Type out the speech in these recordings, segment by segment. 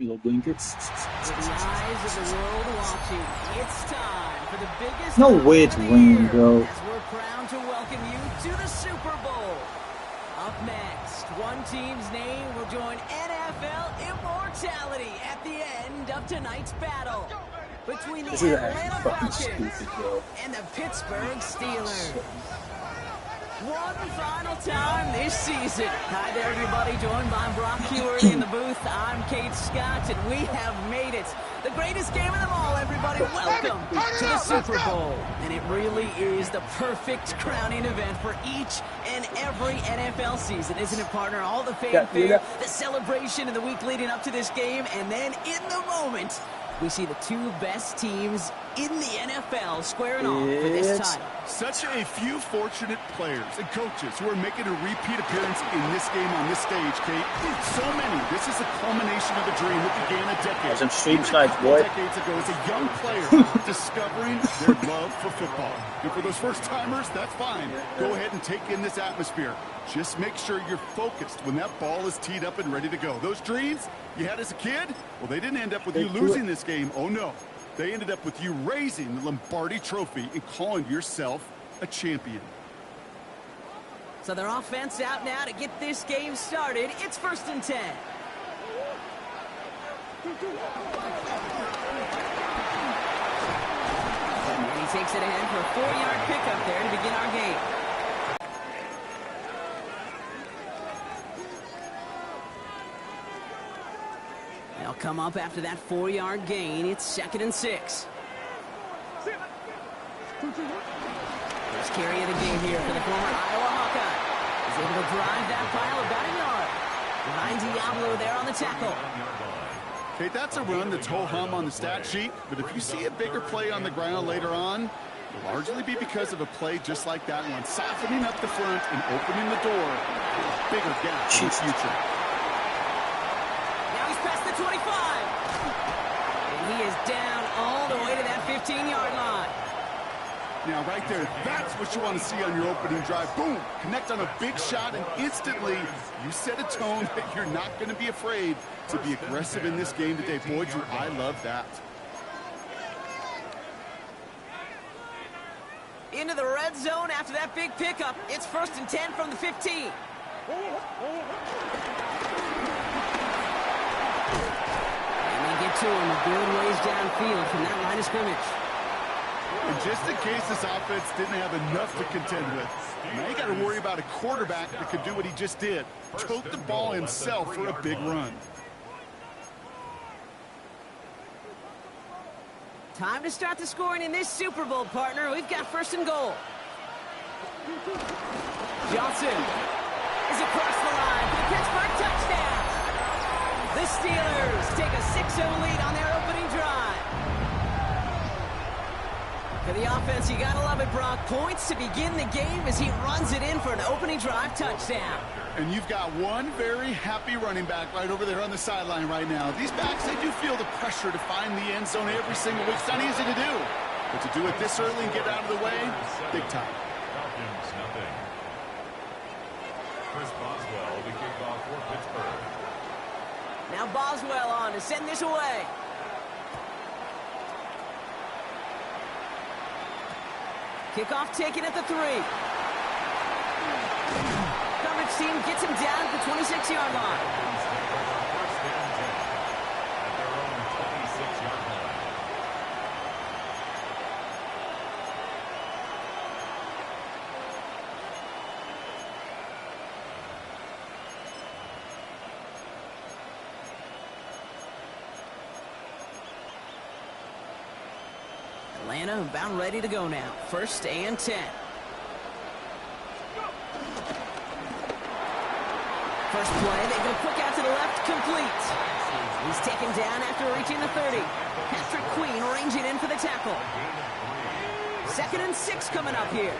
Little blinker. With the eyes of the world watching, it's time for the biggest No way it's raining, bro. as we're proud to welcome you to the Super Bowl. Up next, one team's name will join NFL immortality at the end of tonight's battle between the Atlanta Falcons and the Pittsburgh Steelers. One final time this season. Hi there, everybody. Joined by Brock Hewitt in the booth. I'm Kate Scott, and we have made it. The greatest game of them all, everybody. Welcome to the Super Bowl. And it really is the perfect crowning event for each and every NFL season, isn't it, partner? All the fanfare, the celebration in the week leading up to this game, and then in the moment, we see the two best teams in the NFL squaring off for this title. Such a few fortunate players and coaches who are making a repeat appearance in this game on this stage, Kate. So many. This is a culmination of a dream that began a decade. Some stream sides, boy. Decades ago as a young player discovering their love for football. And for those first-timers, that's fine. Go ahead and take in this atmosphere. Just make sure you're focused when that ball is teed up and ready to go. Those dreams you had as a kid, well, they didn't end up with you losing this game. Oh, no. They ended up with you raising the Lombardi Trophy and calling yourself a champion. So their offense out now to get this game started. It's 1st and 10. And he takes it ahead for a 4-yard pickup there to begin our game. They'll come up after that 4-yard gain. It's 2nd and 6. First carry of the game here for the former Iowa Hawkeye. He's able to drive that pile about a yard. Behind Diablo there on the tackle. Okay, that's a run that's ho-hum on the stat sheet, but if you see a bigger play on the ground later on, it'll largely be because of a play just like that one, softening up the front and opening the door for a bigger gap in the future. 25. And he is down all the way to that 15-yard line. Now, right there, that's what you want to see on your opening drive. Boom! Connect on a big shot, and instantly you set a tone that you're not going to be afraid to be aggressive in this game today. Boy, do I love that. Into the red zone after that big pickup. It's 1st and 10 from the 15. To him a good ways downfield from that line of scrimmage. And just in case this offense didn't have enough to contend with, now you got to worry about a quarterback that could do what he just did. Tote the ball himself for a big run. Time to start the scoring in this Super Bowl, partner. We've got 1st and goal. Johnson is across the line for the Pittsburgh touchdown. The Steelers take a 6-0 lead on their opening drive. For the offense, you gotta love it, Brock. Points to begin the game as he runs it in for an opening drive touchdown. And you've got one very happy running back right over there on the sideline right now. These backs, they do feel the pressure to find the end zone every single week. It's not easy to do. But to do it this early and get out of the way, big time. Falcons, nothing. Chris Boswell, the kickoff for Pittsburgh. Now Boswell on to send this away. Kickoff taken at the 3. Coverage team gets him down at the 26-yard line. Atlanta about ready to go now. 1st and 10. First play, they go quick out to the left, complete. He's taken down after reaching the 30. Patrick Queen ranging in for the tackle. 2nd and 6 coming up here.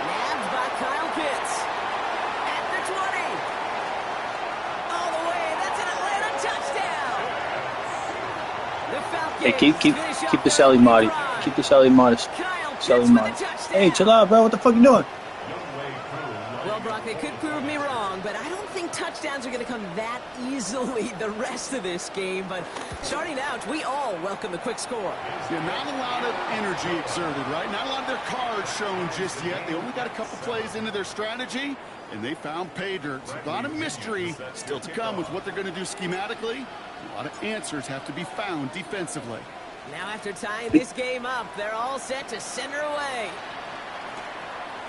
Nabbed by Kyle Pitts. At the 20. All the way, that's an Atlanta touchdown. The Falcons Hey, keep the Sally Marty. Keep the Sally modest. Sally Marty. Hey, chill out, bro. What the fuck you doing? Well, Brock, they could prove me wrong, but I don't think touchdowns are going to come that easily the rest of this game. But starting out, we all welcome the quick score. Yeah, not a lot of energy exerted, right? Not a lot of their cards shown just yet. They only got a couple plays into their strategy, and they found pay dirt. A lot of mystery still to come with what they're going to do schematically. A lot of answers have to be found defensively. Now after tying this game up, they're all set to send her away.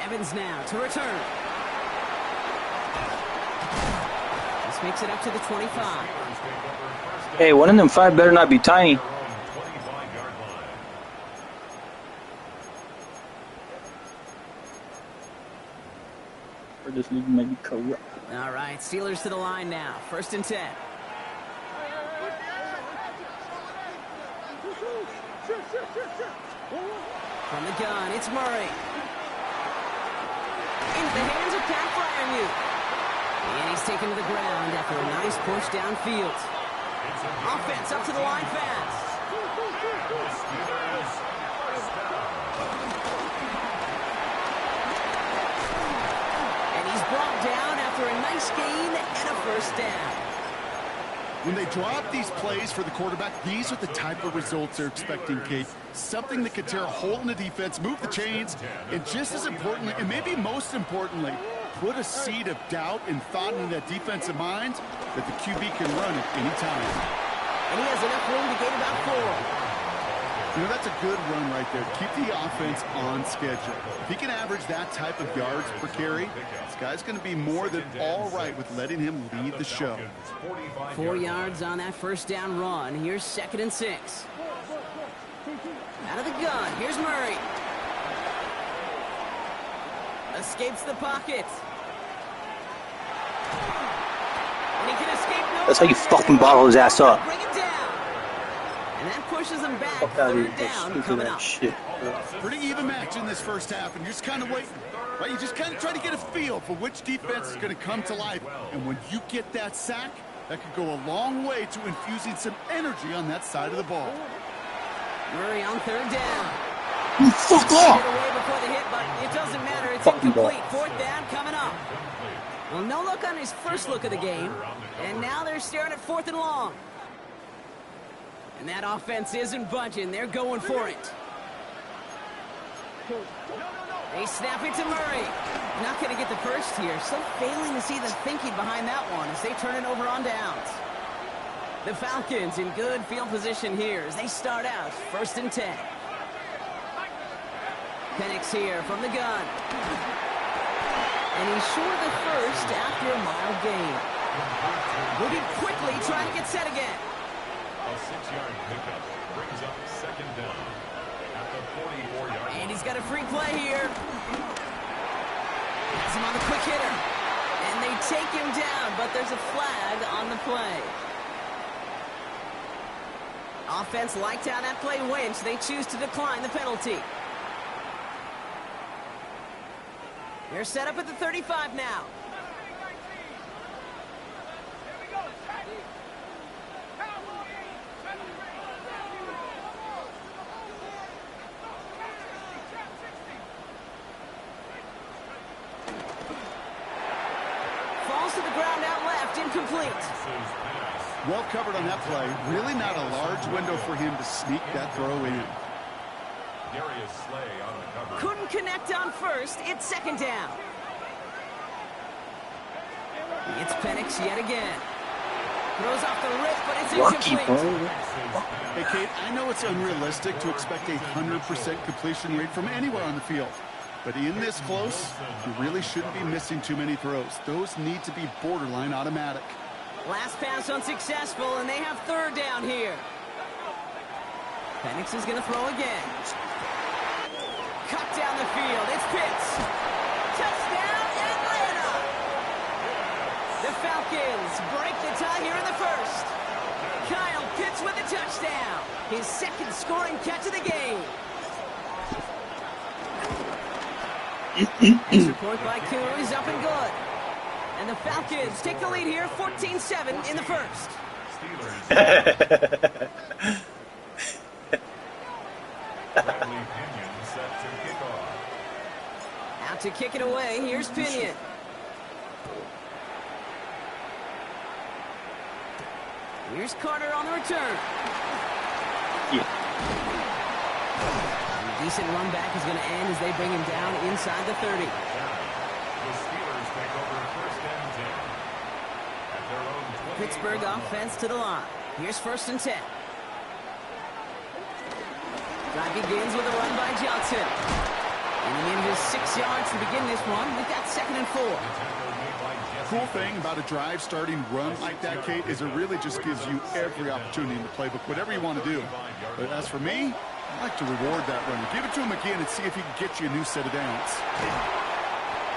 Evans now to return. This makes it up to the 25. Hey, one of them 5 better not be tiny. Or this league might be corrupt. All right, Steelers to the line now. 1st and 10. From the gun, it's Murray. Into the hands of Pat Freiermuth. And he's taken to the ground after a nice push downfield. Offense up to the line fast. And he's brought down after a nice gain and a 1st down. When they draw up these plays for the quarterback, these are the type of results they're expecting, Kate. Something that could tear a hole in the defense, move the chains, and just as importantly, and maybe most importantly, put a seed of doubt and thought into that defensive mind that the QB can run at any time. And he has enough room to gain about 4. You know, that's a good run right there. Keep the offense on schedule. If he can average that type of yards per carry, this guy's going to be more than all right with letting him lead the show. 4 yards on that 1st down run. Here's 2nd and 6. Out of the gun. Here's Murray. Escapes the pocket. And he can escape. That's how you fucking bottle his ass up. Bring it down. And that pushes him back. Fuck out of here. 3rd down Stupid coming that up. shit. Pretty even match in this 1st half, and you're just kind of waiting. Right? You just kind of try to get a feel for which defense is going to come to life. And when you get that sack, that could go a long way to infusing some energy on that side of the ball. Murray on 3rd down. You fuck off! Get away before the hit, but it doesn't matter. It's Fucking ball. incomplete. 4th down coming up. Well, no look on his first look of the game. And now they're staring at 4th and long. And that offense isn't budging. They're going for it. They snap it to Murray. Not going to get the first here. Still failing to see the thinking behind that one as they turn it over on downs. The Falcons in good field position here as they start out 1st and 10. Penix here from the gun. And he's short of the 1st after a mild gain. Moving quickly, trying to get set again. A 6-yard pickup brings up 2nd down at the 44-yard line. And he's got a free play here. Has him on the quick hitter. And they take him down, but there's a flag on the play. Offense liked how that play went, so they choose to decline the penalty. They're set up at the 35 now. Falls to the ground out left, incomplete. Well covered on that play. Really not a large window for him to sneak that throw in. Darius Slay on the cover. Couldn't connect on 1st. It's 2nd down. It's Penix yet again. Throws off the rip, but it's Lucky, incomplete. bro. Hey, Kate, I know it's unrealistic to expect a 100% completion rate from anywhere on the field. But in this close, you really shouldn't be missing too many throws. Those need to be borderline automatic. Last pass unsuccessful, and they have third down here. Penix is going to throw again. Cut down the field. It's Pitts. Touchdown, Atlanta! The Falcons break the tie here in the first. Kyle Pitts with a touchdown. His second scoring catch of the game. Extra point by Coons, up and good. And the Falcons take the lead here, 14-7 in the first. Out to kick it away, here's Pinion. Here's Carter on the return. Yeah. A decent run back is going to end as they bring him down inside the 30. The Steelers take over first and 10. At their own 28. Pittsburgh offense to the line. Here's first and 10. Drive begins with a run by Johnson. And he needed his 6 yards to begin this one. We've got second and 4. Cool thing about a drive starting run like that, Kate, is it really just gives you every opportunity in the playbook, whatever you want to do. But as for me, I like to reward that runner. Give it to him again and see if he can get you a new set of downs.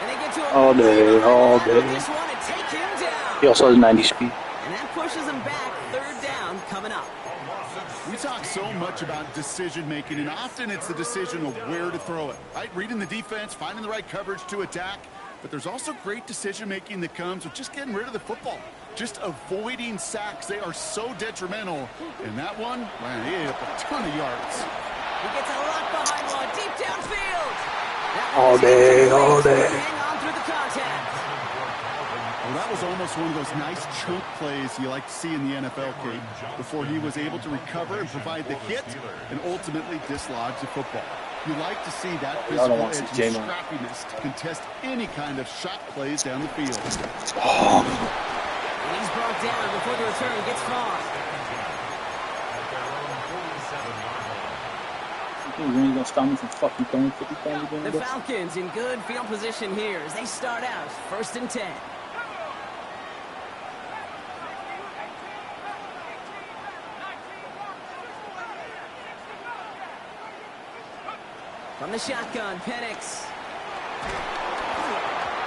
And they get to All day, all day. Just want to take him down. He also has 90 speed. And that pushes him back. Third down coming up. We talk so much about decision-making, and often it's the decision of where to throw it, right? Reading the defense, finding the right coverage to attack. But there's also great decision-making that comes with just getting rid of the football, just avoiding sacks. They are so detrimental. And that one, man, he ate up a ton of yards. He gets a lot behind one, deep downfield. All day, all day. Hang on through the contact. Well, that was almost one of those nice chunk plays you like to see in the NFL, Kate, before he was able to recover and provide the hit and ultimately dislodge the football. You like to see that physical edge and scrappiness to contest any kind of shot plays down the field. And he's brought down before the return gets far. You really gonna stop me from fucking throwing 50 times again? The Falcons in good field position here as they start out first and 10. From the shotgun, Penix.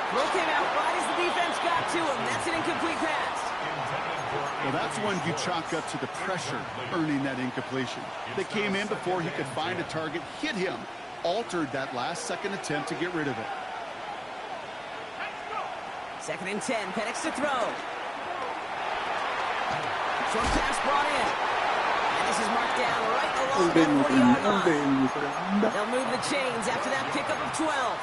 Throw came out right as the defense got to him. That's an incomplete pass. Well, that's when you chalk up to the pressure earning that incompletion. They came in before he could find a target, hit him, altered that last-second attempt to get rid of it. Second and 10, Penix to throw. Short pass brought in. And this is marked down right along the 40-yard line. They'll move the chains after that pickup of 12.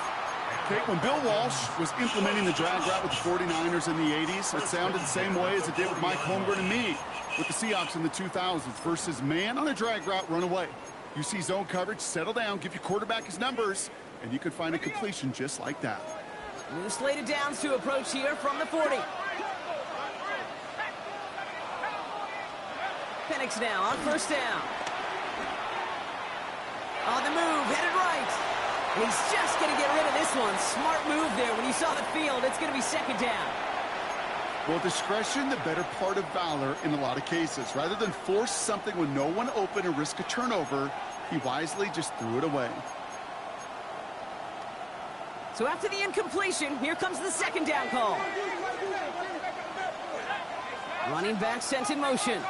Okay, when Bill Walsh was implementing the drag route with the 49ers in the 80s, it sounded the same way as it did with Mike Holmgren and me with the Seahawks in the 2000s versus man on a drag route, run away. You see zone coverage, settle down, give your quarterback his numbers, and you could find a completion just like that. New slated downs to approach here from the 40. Penix now on first down. On the move, headed right. And he's just going to get rid of this one. Smart move there. When you saw the field, it's going to be second down. Well, discretion, the better part of valor in a lot of cases. Rather than force something with no one open and risk a turnover, he wisely just threw it away. So after the incompletion, here comes the second down call. Running back sent in motion.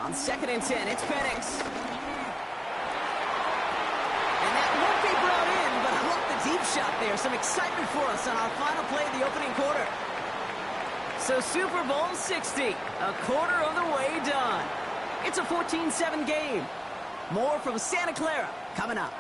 On second and 10, it's Penix. And that won't be brought in, but I love the deep shot there. Some excitement for us on our final play of the opening quarter. So Super Bowl 60, a quarter of the way done. It's a 14-7 game. More from Santa Clara coming up.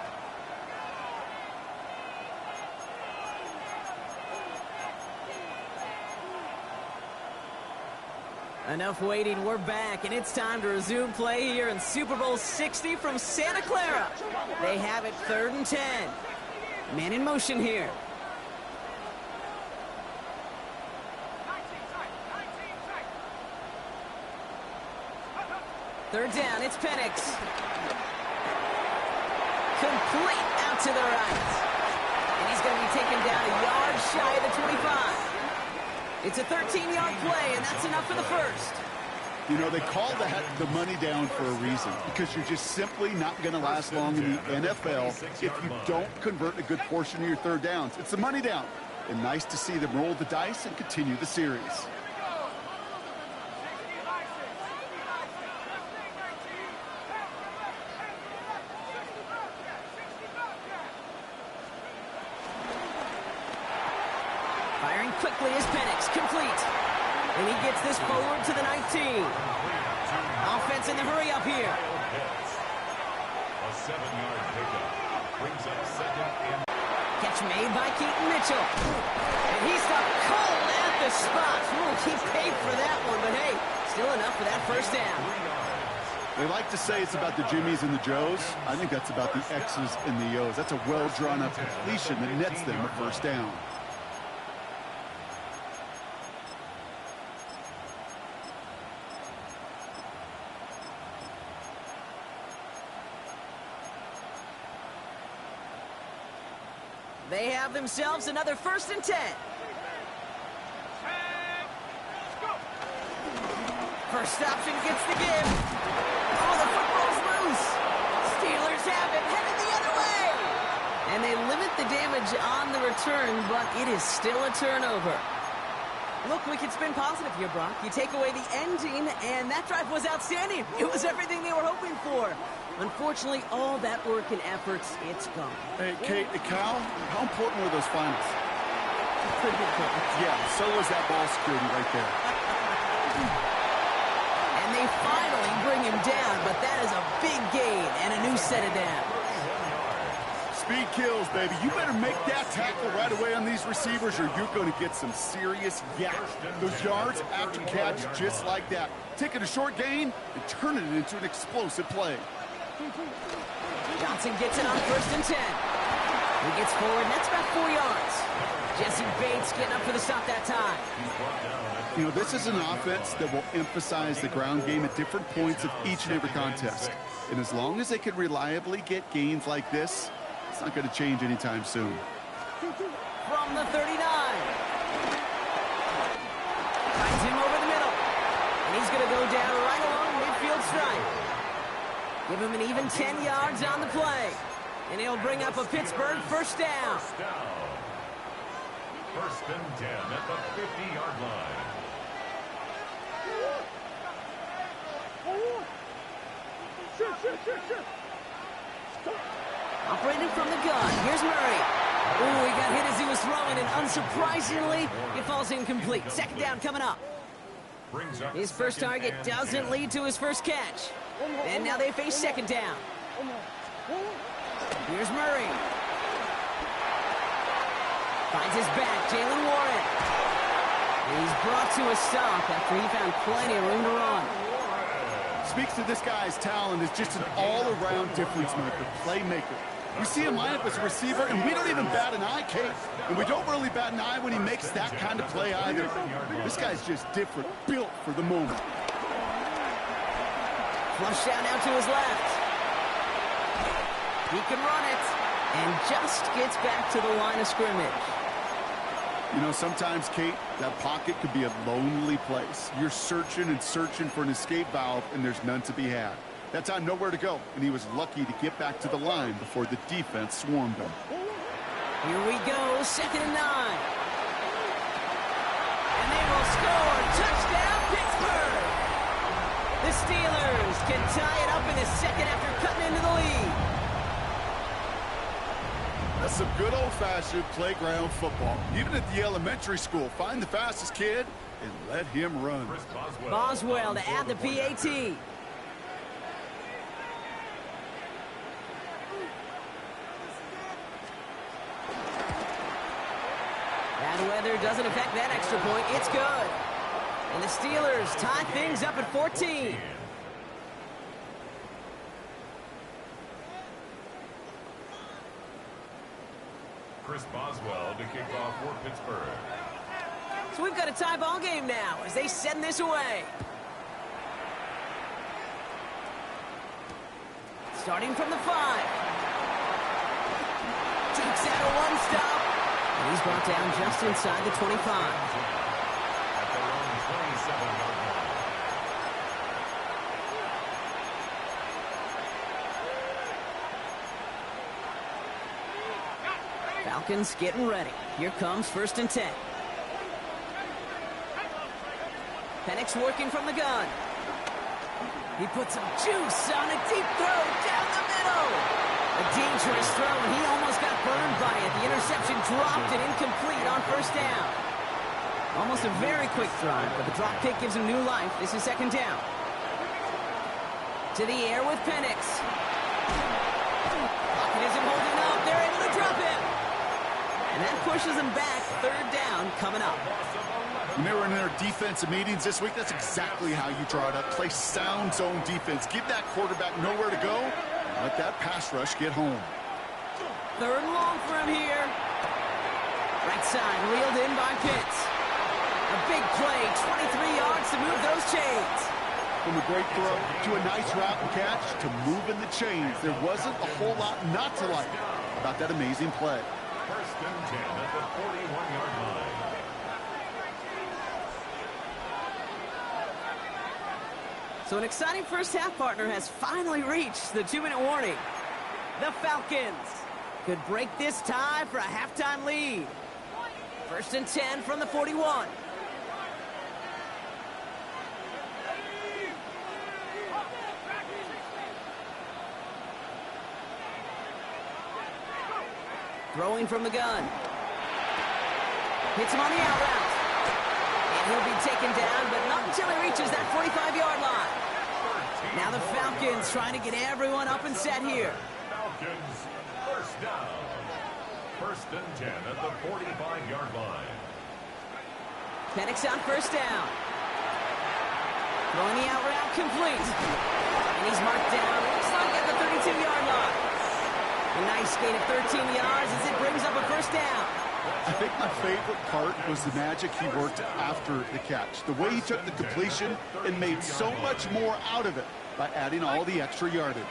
Enough waiting, we're back, and it's time to resume play here in Super Bowl 60 from Santa Clara. They have it 3rd and 10. Man in motion here. Third down, it's Penix. Complete out to the right. And he's going to be taken down a yard shy of the 25. It's a 13-yard play, and that's enough for the first. You know, they call that the money down for a reason, because you're just simply not going to last long in the NFL if you don't convert a good portion of your third downs. It's the money down. And nice to see them roll the dice and continue the series. Firing quickly is Penix, complete. And he gets this forward to the 19. Offense in the hurry up here. A 7-yard pickup brings up second and... Catch made by Keaton Mitchell. And he stopped cold at the spot. Ooh, he paid for that one, but hey, still enough for that first down. They like to say it's about the Jimmies and the Joes. I think that's about the X's and the O's. That's a well-drawn-up completion that nets them a first down. They have themselves another 1st and 10. First option gets the give. Oh, the football's loose. Steelers have it, headed the other way. And they limit the damage on the return, but it is still a turnover. Look, we can spin positive here, Brock. You take away the ending, and that drive was outstanding. It was everything they were hoping for. Unfortunately, all that work and efforts, it's gone. Hey, Kate, Cal, how important were those finals? Pretty important. Yeah, so was that ball security right there. And they finally bring him down, but that is a big gain and a new set of downs. Speed kills, baby. You better make that tackle right away on these receivers or you're going to get some serious yak. Those yards after catch just like that. Taking a short gain and turning it into an explosive play. Johnson gets it on 1st and 10. He gets forward, and that's about 4 yards. Jesse Bates getting up for the stop that time. You know, this is an offense that will emphasize the ground game at different points of each and every contest. And as long as they can reliably get gains like this, it's not going to change anytime soon. From the 39. Finds him over the middle. And he's going to go down right along midfield stripe. Give him an even 10 yards on the play. And he'll bring up a Pittsburgh first down. First and 10 at the 50-yard line. Operating from the gun. Here's Murray. Ooh, he got hit as he was throwing, and unsurprisingly, it falls incomplete. Second down coming up. His first target doesn't lead to his first catch. And now they face second down. Here's Murray. Finds his back, Jaylen Warren. He's brought to a stop after he found plenty of room to run. Speaks to this guy's talent as just an all-around difference maker, playmaker. We see him line up as a receiver, and we don't even bat an eye, Kate. And we don't really bat an eye when he makes that kind of play either. This guy's just different, built for the moment. Flush down now to his left. He can run it, and just gets back to the line of scrimmage. You know, sometimes, Kate, that pocket could be a lonely place. You're searching and searching for an escape valve, and there's none to be had. That time, nowhere to go, and he was lucky to get back to the line before the defense swarmed him. Here we go, 2nd and 9. And they will score. Touchdown, Pittsburgh! The Steelers can tie it up in a second after cutting into the lead. That's some good old-fashioned playground football. Even at the elementary school, find the fastest kid and let him run. Boswell to add the PAT. Bad weather doesn't affect that extra point. It's good. And the Steelers tie things up at 14. Chris Boswell to kick off for Pittsburgh. So we've got a tie ball game now as they send this away. Starting from the 5. Takes out a one-stop. And he's brought down just inside the 25. At their own 27-yard line. Falcons getting ready. Here comes 1st and 10. Penix working from the gun. He puts some juice on a deep throw down the middle. A dangerous throw, and he almost got burned by it. The interception dropped and incomplete on 1st down. Almost a very quick throw, but the drop kick gives him new life. This is 2nd down. To the air with Penix. Pocket isn't holding up. They're able to drop him. And that pushes him back. 3rd down coming up. When they were in their defensive meetings this week, that's exactly how you draw it up. Play sound zone defense. Give that quarterback nowhere to go. And let that pass rush get home. 3rd and long for him here. Right side, reeled in by Pitts. A big play, 23 yards to move those chains. From a great throw to a nice route and catch to moving the chains. There wasn't a whole lot not to like about that amazing play. 1st and 10 at the 41-yard line. So an exciting first half, partner, has finally reached the 2-minute warning. The Falcons could break this tie for a halftime lead. 1st and 10 from the 41. Throwing from the gun. Hits him on the out route. And he'll be taken down, but not until he reaches that 45-yard line. Now the Falcons trying to get everyone up and set here. Falcons, 1st down. 1st and 10 at the 45-yard line. Penix on 1st down. Throwing the out route complete. And he's marked down. Looks like at the 32-yard line. A nice gain of 13 yards as it brings up a 1st down. I think my favorite part was the magic he worked after the catch. The way he took the completion and made so much more out of it by adding all the extra yardage.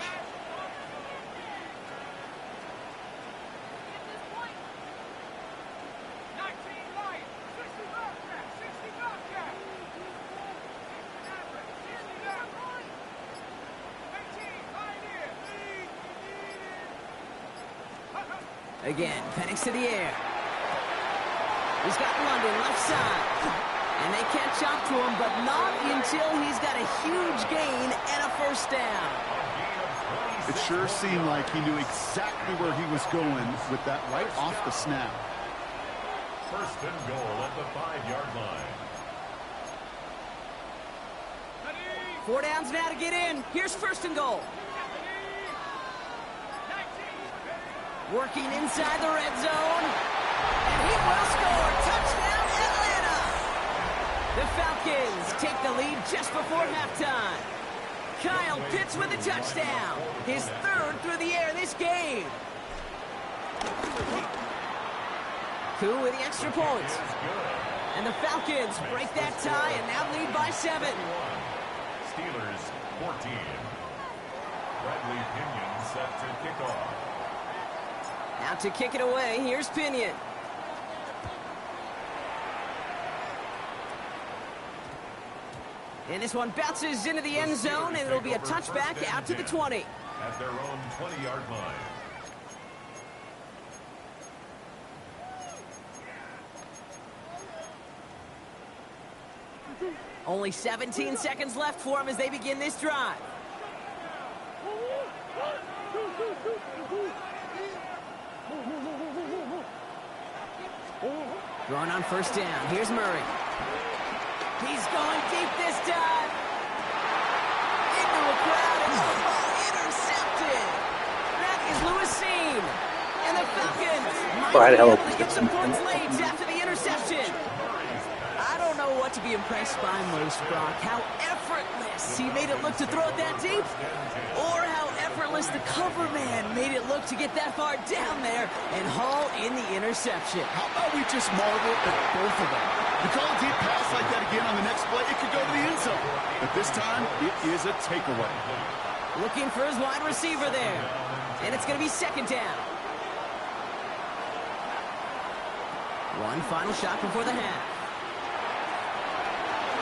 Again, Penix to the air. He's got London left side. And they catch up to him, but not until he's got a huge gain and a 1st down. It sure seemed like he knew exactly where he was going with that right off the snap. 1st and goal at the 5-yard line. 4 downs now to get in. Here's 1st and goal. Working inside the red zone. And he will score. Touchdown, Atlanta! The Falcons take the lead just before halftime. Kyle Pitts with a touchdown. His 3rd through the air this game. Koo with the extra point. And the Falcons break that tie and now lead by 7. Steelers 14. Bradley Pinion set to kick off. Now to kick it away, here's Pinion. And this one bounces into the end zone, and it'll be a touchback out to the 20. At their own 20-yard line. Only 17 seconds left for him as they begin this drive. Throwing on 1st down. Here's Murray. He's going deep this time. Into a crowd. And the ball intercepted. That is Lewis Cine. And the Falcons might be able to get some points late after the interception. I don't know what to be impressed by most, Brock. How effortless he made it look to throw it that deep, or how effortless the cover man made it look to get that far down there and haul in the interception. How about we just marvel at both of them? You call a deep pass like that again on the next play, it could go to the end zone. But this time, it is a takeaway. Looking for his wide receiver there. And it's going to be second down. One final shot before the half.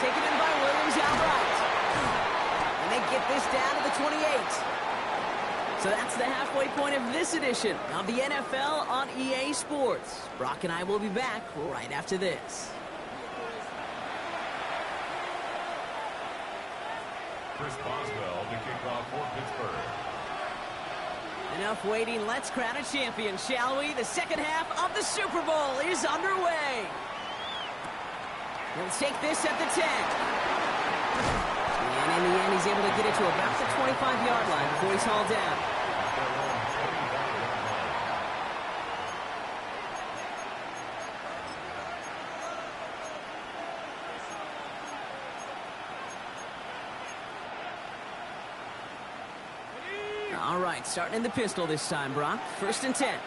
Taken in by Williams outright. And they get this down to the 28. So that's the halfway point of this edition of the NFL on EA Sports. Brock and I will be back right after this. Chris Boswell to kick off for Pittsburgh. Enough waiting. Let's crown a champion, shall we? The second half of the Super Bowl is underway. He'll take this at the 10. And in the end, he's able to get it to about the 25-yard line before he's hauled down. All right, starting in the pistol this time, Brock. 1st and 10.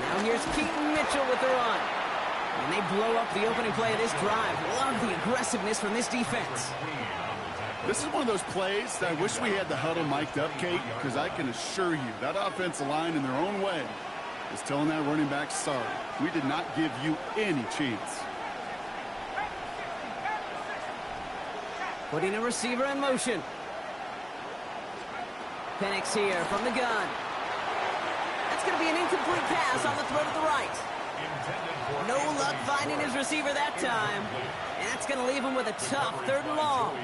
Now here's Keaton Mitchell with the run. And they blow up the opening play of this drive. Love the aggressiveness from this defense. This is one of those plays that I wish we had the huddle mic'd up, Kate, because I can assure you that offensive line in their own way is telling that running back, sorry, we did not give you any chance. Putting a receiver in motion. Penix here from the gun. That's going to be an incomplete pass on the throw to the right. No luck finding his receiver that time. And that's going to leave him with a tough 3rd and long.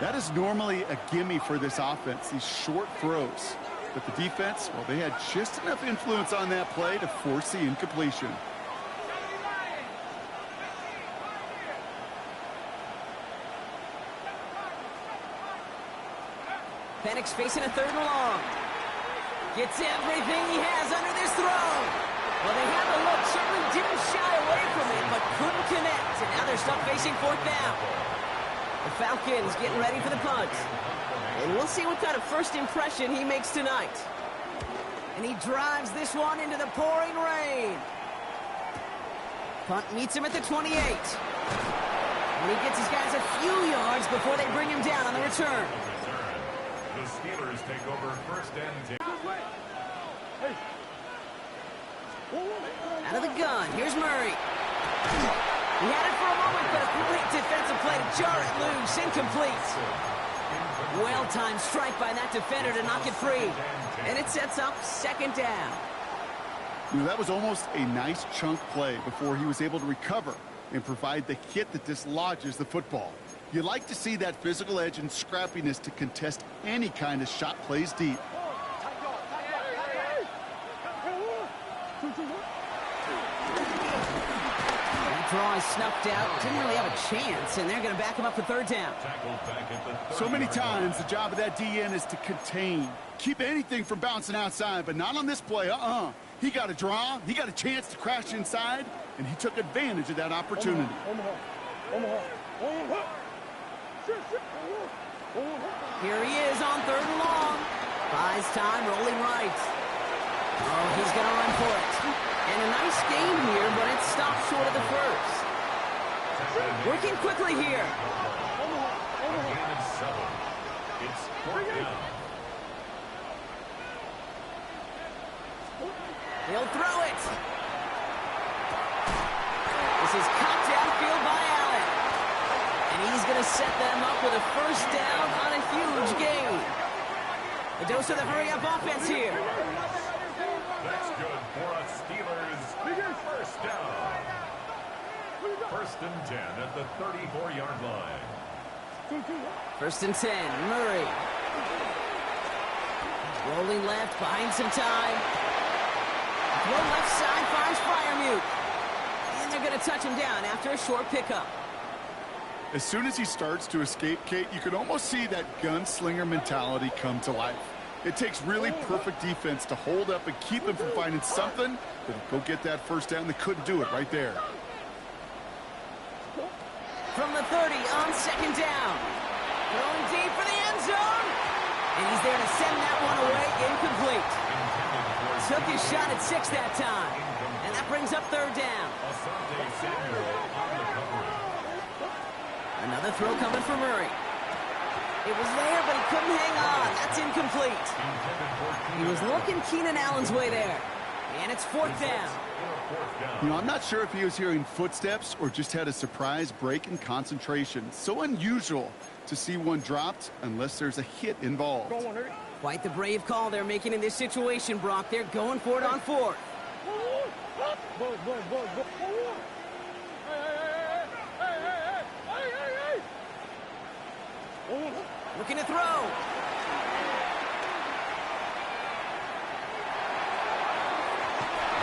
That is normally a gimme for this offense, these short throws. But the defense, well, they had just enough influence on that play to force the incompletion. Penix facing a 3rd and long. Gets everything he has under this throw. Well, they had the look, certainly didn't shy away from it, but couldn't connect. And now they're stuck facing 4th down. The Falcons getting ready for the punt. And we'll see what kind of first impression he makes tonight. And he drives this one into the pouring rain. Punt meets him at the 28. And he gets his guys a few yards before they bring him down on the return. The Steelers take over 1st and 10. Out of the gun, here's Murray. He had it for a moment, but a great defensive play to jar it loose, incomplete. Well-timed strike by that defender to knock it free. And it sets up 2nd down. You know, that was almost a nice chunk play before he was able to recover and provide the hit that dislodges the football. You like to see that physical edge and scrappiness to contest any kind of shot plays deep. That draw is snuffed out. Didn't really have a chance, and they're going to back him up for 3rd down. So many times, the job of that DN is to contain. Keep anything from bouncing outside, but not on this play. He got a draw. He got a chance to crash inside, and he took advantage of that opportunity. Here he is on 3rd and long. Buys time, rolling right. Oh, he's going to run for it. And a nice game here, but it stopped short of the first. Working quickly here. It's 4th down. He'll throw it. This is cut downfield by Allen. And he's going to set them up with a 1st down on a huge gain. A dose of the hurry-up offense here. That's good for a Steelers 1st down. 1st and 10 at the 34-yard line. 1st and 10, Murray. Rolling left, buying some time. Throw left side, finds Freiermuth. And they're going to touch him down after a short pickup. As soon as he starts to escape, Kate, you can almost see that gunslinger mentality come to life. It takes really perfect defense to hold up and keep him from finding something that'll go get that 1st down. They couldn't do it right there. From the 30 on 2nd down. Throwing deep for the end zone. And he's there to send that one away, incomplete. Took his shot at 6 that time. And that brings up 3rd down. Asante Samuel on the cover. Another throw coming for Murray. It was there, but he couldn't hang on. That's incomplete. He was looking Keenan Allen's way there. And it's 4th down. You know, I'm not sure if he was hearing footsteps or just had a surprise break in concentration. So unusual to see one dropped unless there's a hit involved. Quite the brave call they're making in this situation, Brock. They're going for it on 4th. Looking to throw.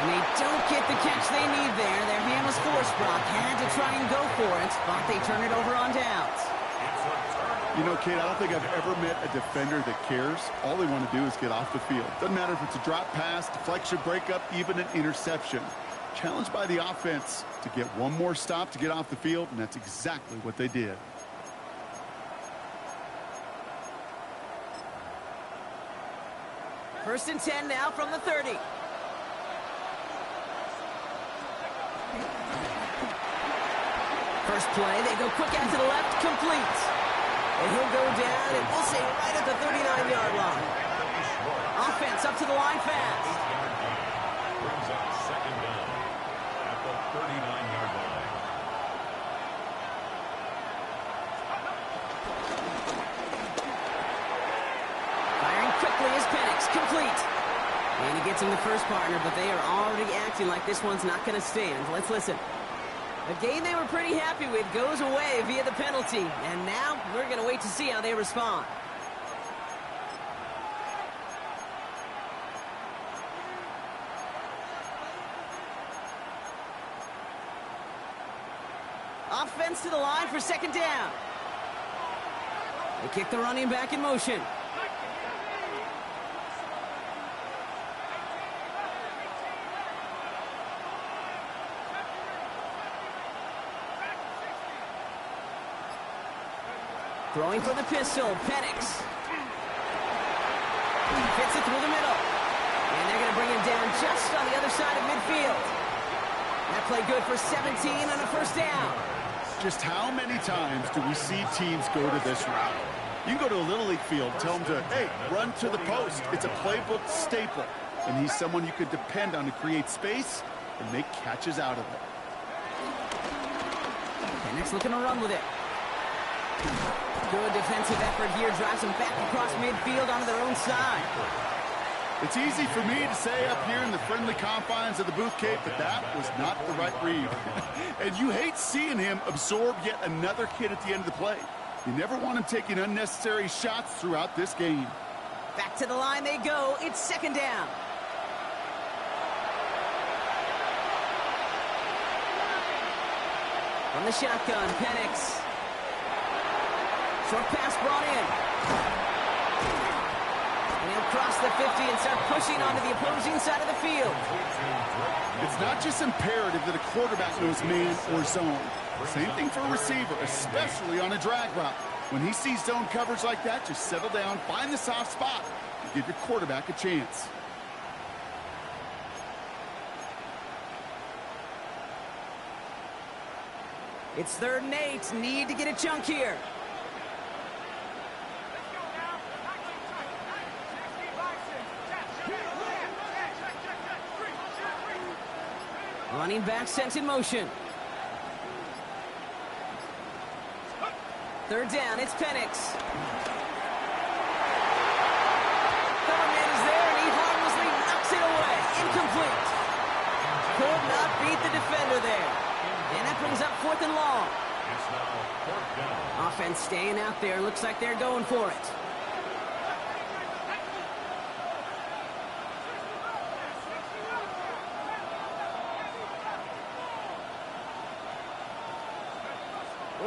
And they don't get the catch they need there. Their hand was forced, Brock. Had to try and go for it, but they turn it over on downs. You know, Kate, I don't think I've ever met a defender that cares. All they want to do is get off the field. Doesn't matter if it's a drop pass, deflection, breakup, even an interception. Challenged by the offense to get one more stop to get off the field, and that's exactly what they did. First and 10 now from the 30. First play, they go quick out to the left, complete. And he'll go down, and we'll say right at the 39-yard line. Offense up to the line fast. Brings up 2nd down at the 39-yard line. Firing quickly is Penix, complete. And he gets him the first partner, but they are already acting like this one's not going to stand. Let's listen. A game they were pretty happy with goes away via the penalty. And now we're going to wait to see how they respond. Offense to the line for 2nd down. They kick the running back in motion. Throwing for the pistol, Penix. Fits it through the middle. And they're going to bring him down just on the other side of midfield. That play good for 17 on a 1st down. Just how many times do we see teams go to this route? You can go to a Little League field, tell them to, hey, run to the post. It's a playbook staple. And he's someone you could depend on to create space and make catches out of it. Penix looking to run with it. Good defensive effort here. Drives them back across midfield onto their own side. It's easy for me to say up here in the friendly confines of the booth, Kate, but that was not the right read. And you hate seeing him absorb yet another hit at the end of the play. You never want him taking unnecessary shots throughout this game. Back to the line they go. It's 2nd down. From the shotgun, Penix. Short pass brought in. And he'll cross the 50 and start pushing onto the opposing side of the field. It's not just imperative that a quarterback knows man or zone. Same thing for a receiver, especially on a drag route. When he sees zone coverage like that, just settle down, find the soft spot, and give your quarterback a chance. It's 3rd and 8. Need to get a chunk here. Running back sent in motion. 3rd down, it's Penix. Coverman is there, and he harmlessly knocks it away. Incomplete. Could not beat the defender there. And that brings up 4th and long. It's now 4th down. Offense staying out there. Looks like they're going for it.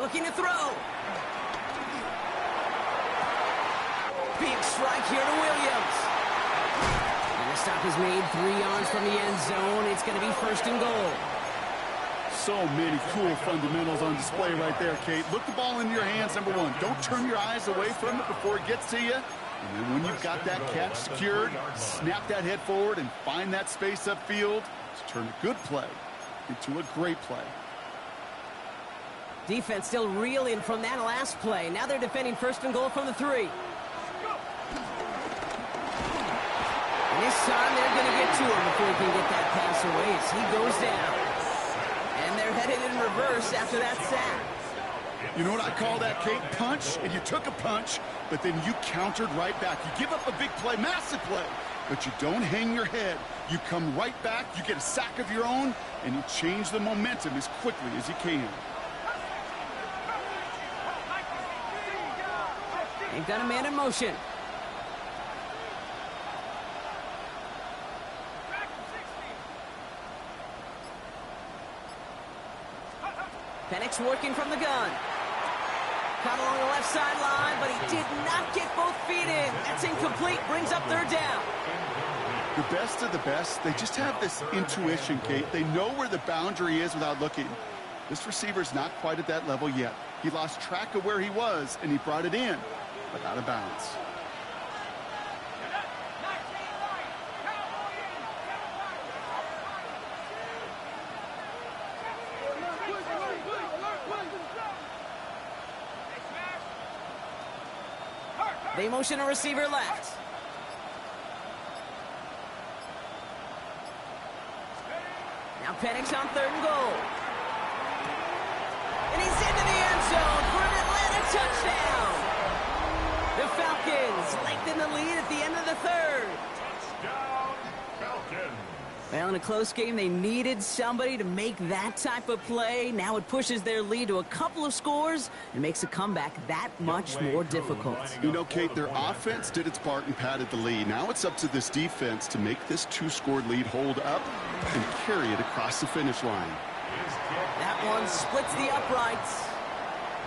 Looking to throw. Big strike here to Williams. And the stop is made 3 yards from the end zone. It's going to be 1st and goal. So many cool fundamentals on display right there, Kate. Look the ball into your hands, number one. Don't turn your eyes away from it before it gets to you. And then when you've got that catch secured, snap that head forward and find that space upfield to turn a good play into a great play. Defense still reeling from that last play. Now they're defending first and goal from the 3. And this time they're going to get to him before he can get that pass away as he goes down. And they're headed in reverse after that sack. You know what I call that, Kate? Punch, and you took a punch, but then you countered right back. You give up a big play, massive play, but you don't hang your head. You come right back, you get a sack of your own, and you change the momentum as quickly as you can. They've got a man in motion. Penix working from the gun. Caught along the left sideline, but he did not get both feet in. That's incomplete. Brings up 3rd down. The best of the best, they just have this intuition, Kate. They know where the boundary is without looking. This receiver's not quite at that level yet. He lost track of where he was, and he brought it in, but out of bounds. They motion a receiver left. Now Penix on 3rd and goal. And he's into the end zone for an Atlanta touchdown. The Falcons lengthen the lead at the end of the 3rd. Touchdown, Falcons. Well, in a close game, they needed somebody to make that type of play. Now it pushes their lead to a couple of scores and makes a comeback that much more difficult. You know, Kate, their offense did its part and padded the lead. Now it's up to this defense to make this 2-score lead hold up and carry it across the finish line. That one splits the uprights.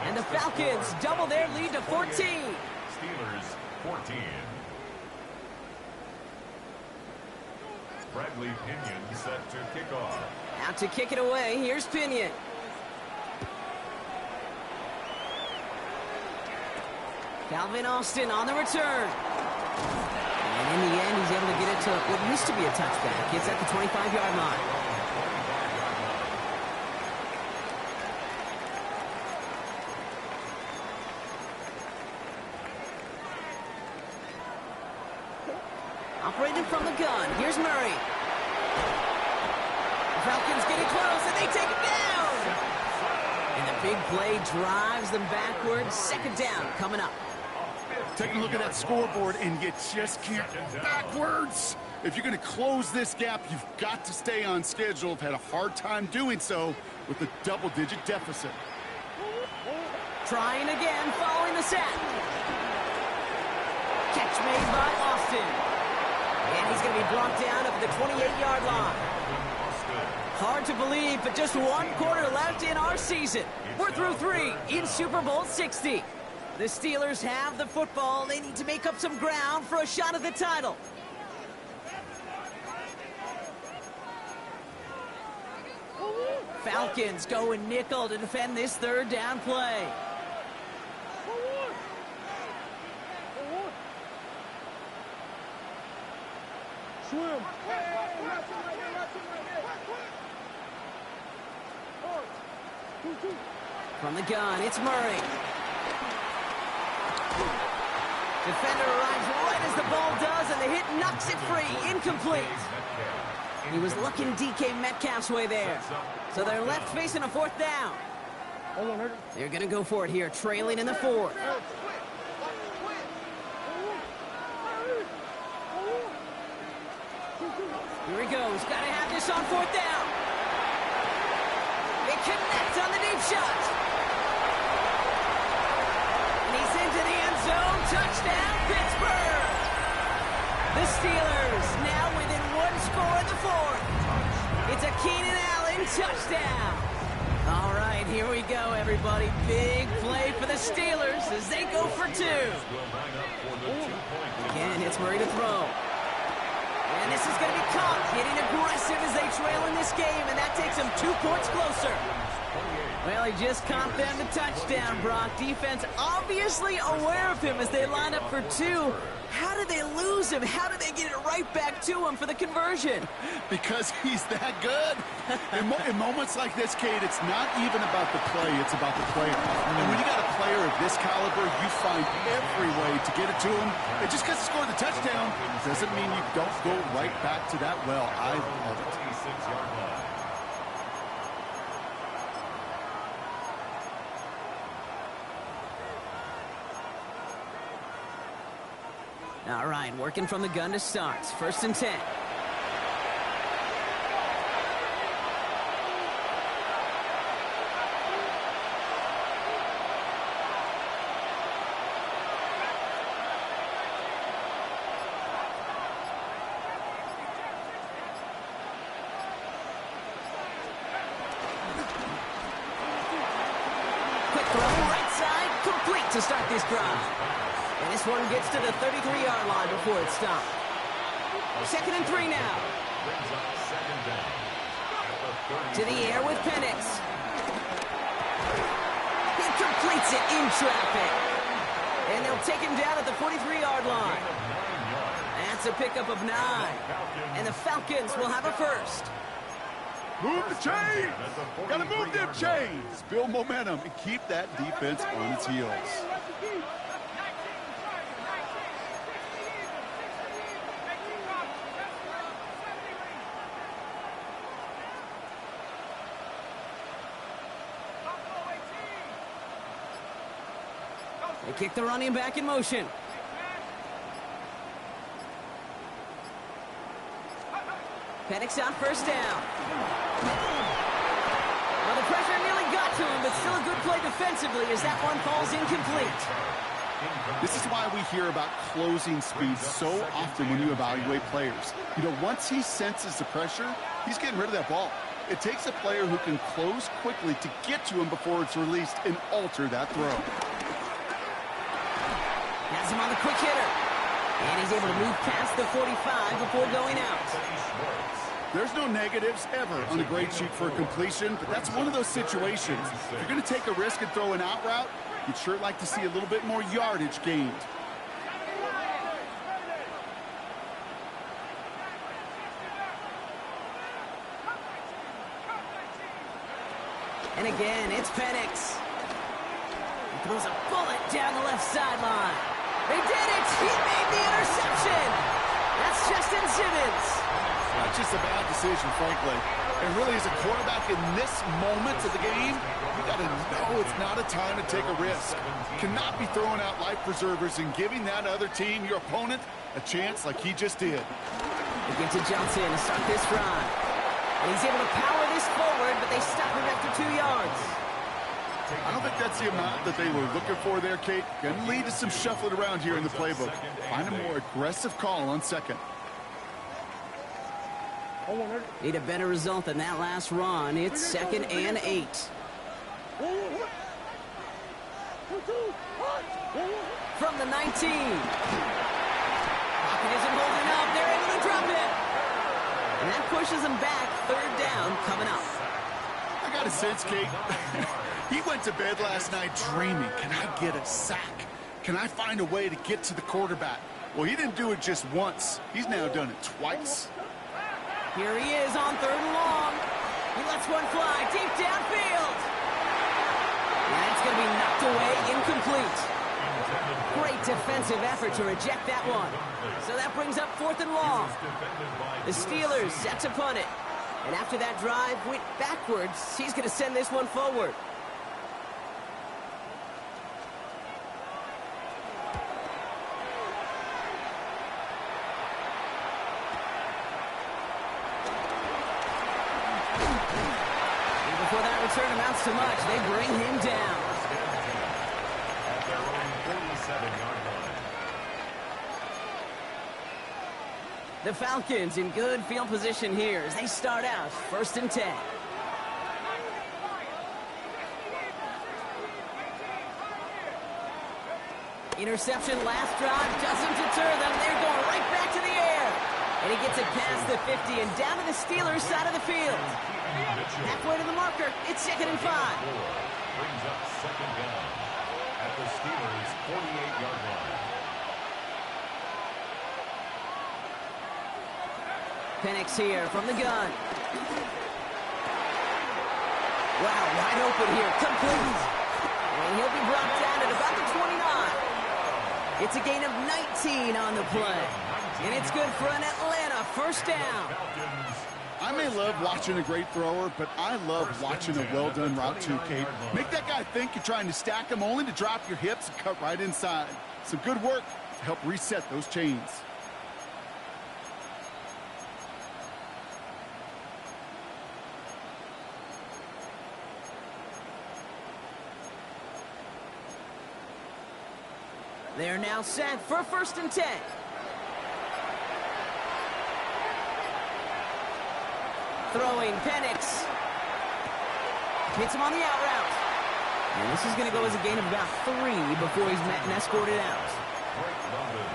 And the Falcons double their lead to 14. Steelers 14. Bradley Pinion set to kick off. Out to kick it away. Here's Pinion. Calvin Austin on the return. And in the end, he's able to get it to what used to be a touchback. It's at the 25-yard line. Operating from the gun. Here's Murray. The Falcons getting close, and they take it down. And the big play drives them backwards. 2nd down coming up. Taking a look at that scoreboard, and you just can't go backwards. If you're going to close this gap, you've got to stay on schedule. I've had a hard time doing so with a double-digit deficit. Trying again, following the sack. Catch made by Austin. And he's going to be brought down at the 28-yard line. Hard to believe, but just 1 quarter left in our season. We're through 3 in Super Bowl 60. The Steelers have the football. They need to make up some ground for a shot at the title. Falcons going nickel to defend this 3rd down play. Swim. From the gun, it's Murray. Defender arrives right as the ball does, and the hit knocks it free. Incomplete. He was looking DK Metcalf's way there. So they're left facing a 4th down. They're going to go for it here, trailing in the 4th. Here he goes. Got to have this on 4th down. They connect on the deep shot. And he's into the end zone. Touchdown, Pittsburgh. The Steelers now within 1 score in the 4th. It's a Keenan Allen touchdown. All right, here we go, everybody. Big play for the Steelers as they go for 2. Again, it's Murray to throw. And this is going to be caught, getting aggressive as they trail in this game, and that takes them 2 points closer. Well, he just caught them the touchdown, Brock. Defense obviously aware of him as they line up for two. How did they lose him? How did they get it right back to him for the conversion? Because he's that good. In moments like this, Kate, it's not even about the play, it's about the player. And when you got a player of this caliber, you find every way to get it to him. And just because he scored the touchdown doesn't mean you don't go right back to that well. I love it. 26-yard line. All right, working from the gun to start. 1st and 10. Quick throw, right side, complete to start this drive. And this one gets to the 33-yard line before it's stopped. 2nd and 3 now. Brings up 2nd down. To the air with Penix. He completes it in traffic. And they'll take him down at the 43-yard line. That's a pickup of 9. And the Falcons will have a first. Move the chains! Gotta move them chains! Build momentum and keep that defense on its heels. They kick the running back in motion. Penix on 1st down. Well, the pressure nearly got to him, but still a good play defensively as that one falls incomplete. This is why we hear about closing speed so often when you evaluate players. You know, once he senses the pressure, he's getting rid of that ball. It takes a player who can close quickly to get to him before it's released and alter that throw. Has him on the quick hitter. And he's able to move past the 45 before going out. There's no negatives ever on a grade sheet for a completion, but that's one of those situations. If you're going to take a risk and throw an out route, you'd sure like to see a little bit more yardage gained. And again, it's Penix. He throws a bullet down the left sideline. They did it! He made the interception! That's Justin Simmons. Not just a bad decision, frankly. And really, as a quarterback in this moment of the game, you got to know it's not a time to take a risk. Cannot be throwing out life preservers and giving that other team, your opponent, a chance like he just did. They get to Johnson to start this drive. And he's able to power this forward, but they stop him after 2 yards. I don't think that's the amount that they were looking for there, Kate. Going to lead to some shuffling around here in the playbook. Find a more aggressive call on 2nd. Need a better result than that last run. It's 2nd and 8. From the 19. Pocket isn't holding up. They're able to drop it. And that pushes them back. 3rd down coming up. I got a sense, Kate. He went to bed last night dreaming, can I get a sack? Can I find a way to get to the quarterback? Well, he didn't do it just once. He's now done it twice. Here he is on 3rd and long. He lets one fly deep downfield. And it's going to be knocked away, incomplete. Great defensive effort to reject that one. So that brings up 4th and long. The Steelers set to punt it. And after that drive went backwards, he's going to send this one forward. And before that return amounts to much, they bring him down. At their own 47-yard line. The Falcons in good field position here as they start out 1st and 10. Interception last drive doesn't deter them. They're going right back to the air. And he gets it past the 50 and down to the Steelers' side of the field. Halfway to the marker, it's 2nd and 5. Brings up 2nd down at the Steelers' 48-yard line. Penix here from the gun. Wow, wide open here, complete. And he'll be brought down at about the 29. It's a gain of 19 on the play. And it's good for an Atlanta first down. I may love watching a great thrower, but I love watching a well-done route too, Kate. Make that guy think you're trying to stack him only to drop your hips and cut right inside. Some good work to help reset those chains. They're now set for 1st and 10. Throwing Penix. Hits him on the out route. And this is going to go as a gain of about 3 before he's met and escorted out.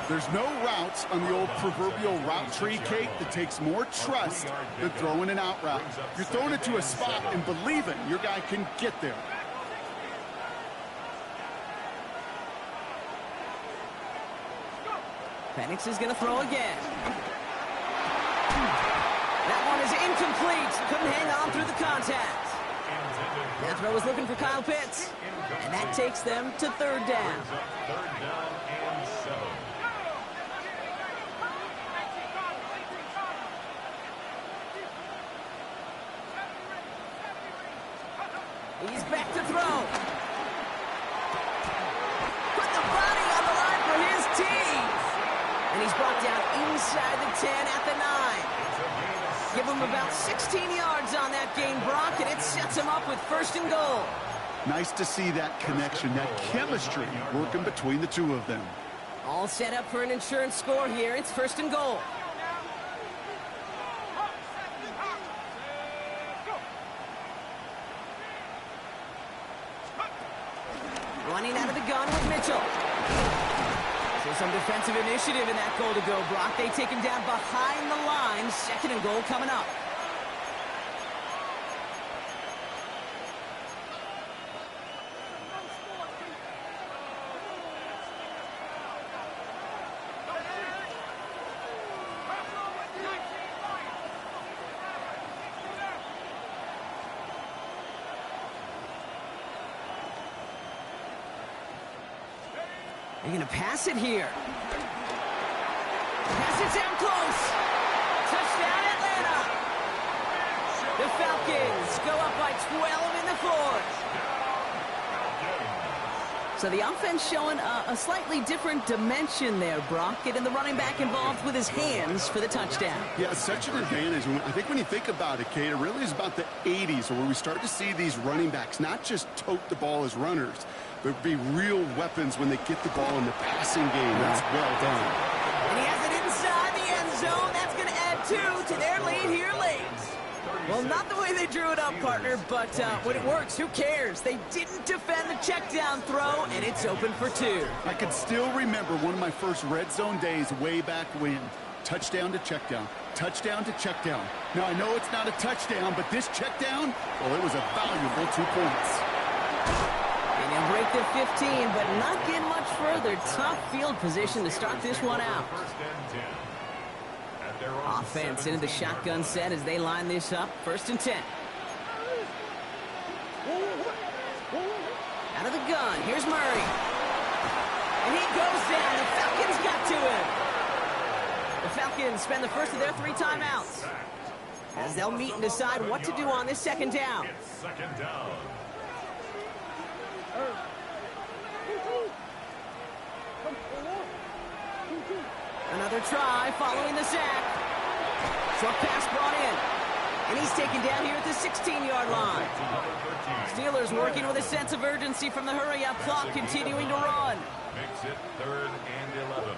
There's no routes on the old proverbial route tree, Kate, that takes more trust than throwing an out route. You're throwing it to a spot and believing your guy can get there. Penix is going to throw again. That one is incomplete. Couldn't hang on through the contact. That throw is looking for Kyle Pitts. And that takes them to 3rd down. 3rd down and 7. He's back to throw. Put the body on the line for his team. And he's brought down inside the 10 at the 9. Give him about 16 yards on that gain, Brock, and it sets him up with 1st and goal. Nice to see that connection, that chemistry working between the two of them. All set up for an insurance score here. It's 1st and goal. Running out of the gun with Mitchell. So some defensive initiative in that goal to go, Brock. They take him down behind the line. 2nd and goal coming up. They're going to pass it here. Pass it down close. Touchdown, Atlanta. The Falcons go up by 12 in the 4th. So the offense showing a slightly different dimension there, Brock. Getting the running back involved with his hands for the touchdown. Yeah, such an advantage. I think when you think about it, Kate, it really is about the 80s where we start to see these running backs not just tote the ball as runners, but be real weapons when they get the ball in the passing game. That's well done. And he has it inside the end zone. That's going to add 2 to their lead here late. Well, not the way they drew it up, partner, but when it works, who cares? They didn't defend the check down throw, and it's open for 2. I can still remember one of my first red zone days way back when. Touchdown to check down. Touchdown to check down. Now, I know it's not a touchdown, but this check down, well, it was a valuable 2 points. And he'll break the 15, but not get much further. Tough field position to start this one out. Offense into the shotgun set as they line this up. 1st and 10. Out of the gun. Here's Murray. And he goes down. The Falcons got to him. The Falcons spend the first of their 3 timeouts as they'll meet and decide what to do on this 2nd down. It's 2nd down. Another try following the sack. Short pass brought in. And he's taken down here at the 16-yard line. Steelers working with a sense of urgency from the hurry-up clock, continuing to run. Makes it 3rd and 11.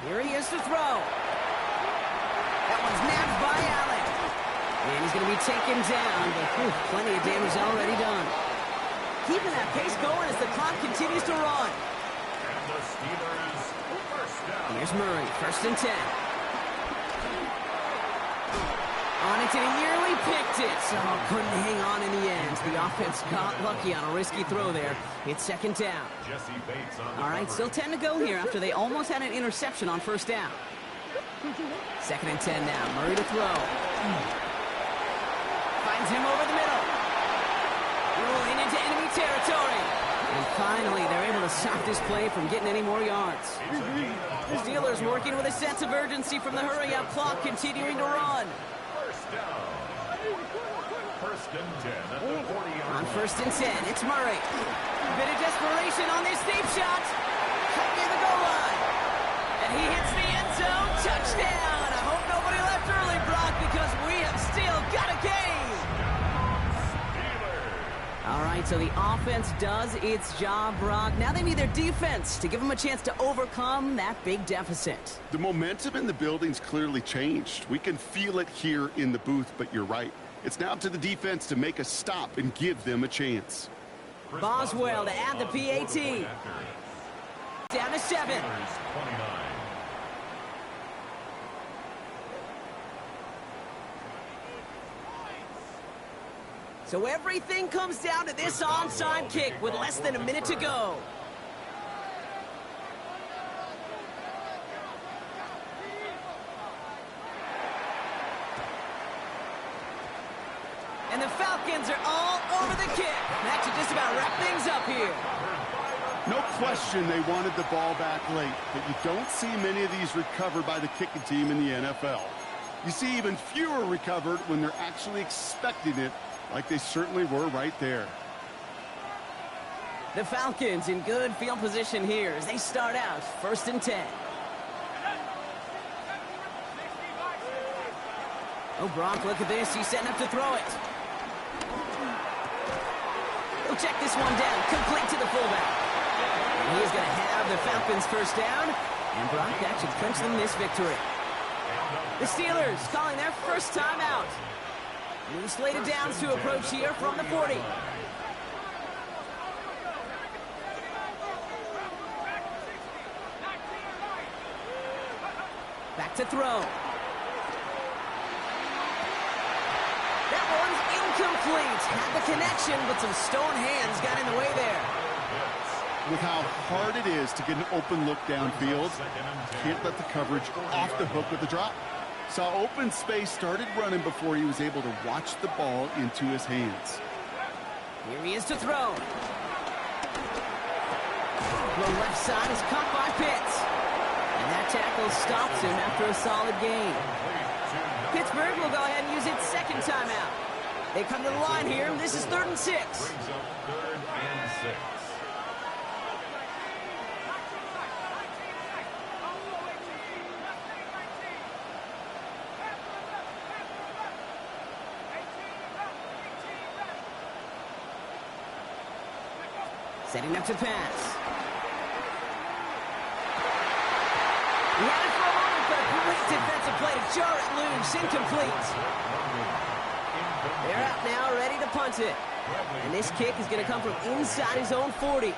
Here he is to throw. That one's nabbed by Allen. And he's going to be taken down, but plenty of damage already done. Keeping that pace going as the clock continues to run. And the Steelers first down. Here's Murray, 1st and 10. On it, and he nearly picked it. So couldn't hang on in the end. The offense got lucky on a risky throw there. It's second down. Jesse Bates on the All right, still 10 to go here after they almost had an interception on first down. Second and 10 now. Murray to throw. Finds him over the middle. Rolling into enemy territory. And finally, they're able to stop this play from getting any more yards. The Steelers working with a sense of urgency from the hurry-up clock, continuing to run. first down. First and 10 at the 40-yard On line. first and 10, it's Murray. Bit of desperation on this deep shot. Cut near the goal line. And he hits the end zone. Touchdown. I hope nobody left early, Brock, because we have still got a game. All right, so the offense does its job, Brock. Now they need their defense to give them a chance to overcome that big deficit. The momentum in the building's clearly changed. We can feel it here in the booth, but you're right. It's now up to the defense to make a stop and give them a chance. Boswell to add the PAT. Down to 7. 29. So everything comes down to this onside kick with less than a minute to go. And the Falcons are all over the kick. That should just about wrap things up here. No question they wanted the ball back late, but you don't see many of these recovered by the kicking team in the NFL. You see even fewer recovered when they're actually expecting it, like they certainly were right there. The Falcons in good field position here as they start out first and 10. Oh, Brock, look at this. He's setting up to throw it. He'll check this one down, complete to the fullback. And he is going to have the Falcons first down. And Brock, that should clinch them this victory. The Steelers calling their first timeout. New slated downs to approach here from the 40. Back to throw. That one's incomplete. Had the connection, but some stone hands got in the way there. With how hard it is to get an open look downfield, can't let the coverage off the hook with the drop. Saw open space, started running before he was able to watch the ball into his hands. Here he is to throw. The left side is caught by Pitts. And that tackle stops him after a solid gain. Pittsburgh will go ahead and use its second timeout. They come to the line here, and this is 3rd and 6. Brings up 3rd and 6. Setting up to pass. He had it for a moment, but a great defensive play to jar it loose. Incomplete. They're out now, ready to punt it. And this kick is going to come from inside his own 40.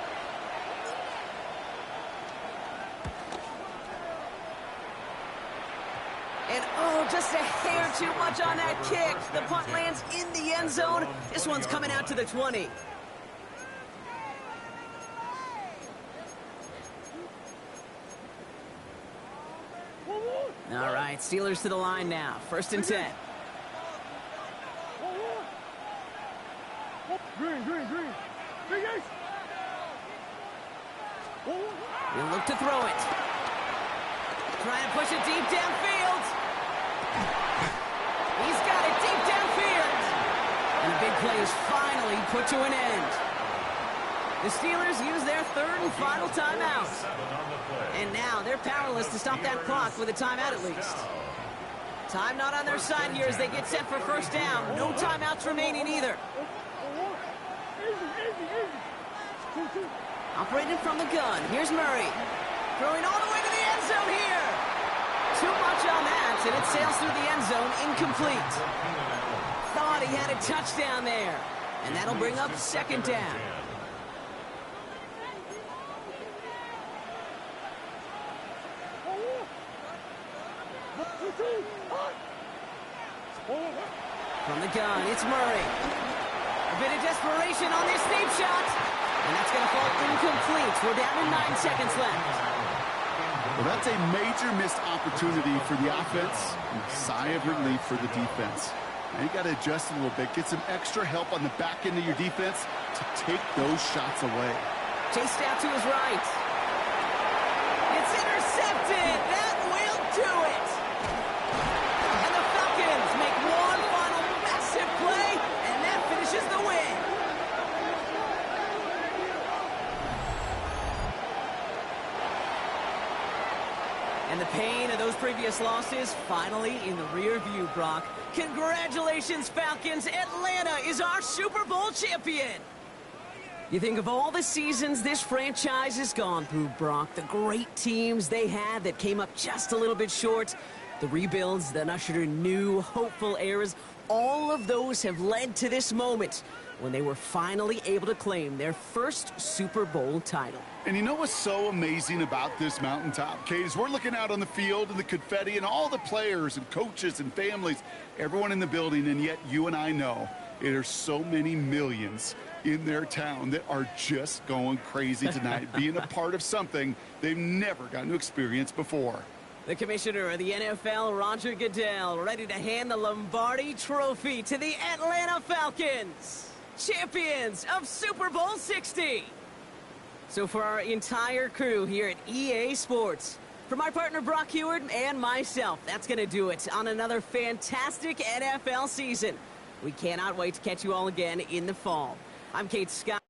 And oh, just a hair too much on that kick. The punt lands in the end zone. This one's coming out to the 20. All right, Steelers to the line now. 1st and 10. Green. Big Ace. He'll look to throw it. Trying to push it deep downfield. He's got it deep downfield. And the big play is finally put to an end. The Steelers use their 3rd and final timeout. And now they're powerless to stop that clock with a timeout at least. Time not on their side here as they get set for first down. No timeouts remaining either. Easy. Operating from the gun. Here's Murray. Throwing all the way to the end zone here. Too much on that, and it sails through the end zone incomplete. Thought he had a touchdown there. And that'll bring up 2nd down. From the gun, it's Murray. A bit of desperation on this deep shot. And that's going to fall incomplete. We're down to 9 seconds left. Well, that's a major missed opportunity for the offense and a sigh of relief for the defense. Now you got to adjust a little bit, get some extra help on the back end of your defense to take those shots away. Chased out to his right. It's intercepted. That will do it. And the Falcons make one final massive play, and that finishes the win. And the pain of those previous losses finally in the rear view, Brock. Congratulations, Falcons. Atlanta is our Super Bowl champion. You think of all the seasons this franchise has gone through, Brock, the great teams they had that came up just a little bit short, the rebuilds that ushered in new, hopeful eras, all of those have led to this moment when they were finally able to claim their first Super Bowl title. And you know what's so amazing about this mountaintop, Kate, is we're looking out on the field and the confetti and all the players and coaches and families, everyone in the building, and yet you and I know there's so many millions in their town that are just going crazy tonight, being a part of something they've never gotten to experience before. The commissioner of the NFL, Roger Goodell, ready to hand the Lombardi Trophy to the Atlanta Falcons, champions of Super Bowl 60. So for our entire crew here at EA Sports, for my partner Brock Huard and myself, that's going to do it on another fantastic NFL season. We cannot wait to catch you all again in the fall. I'm Kate Scott.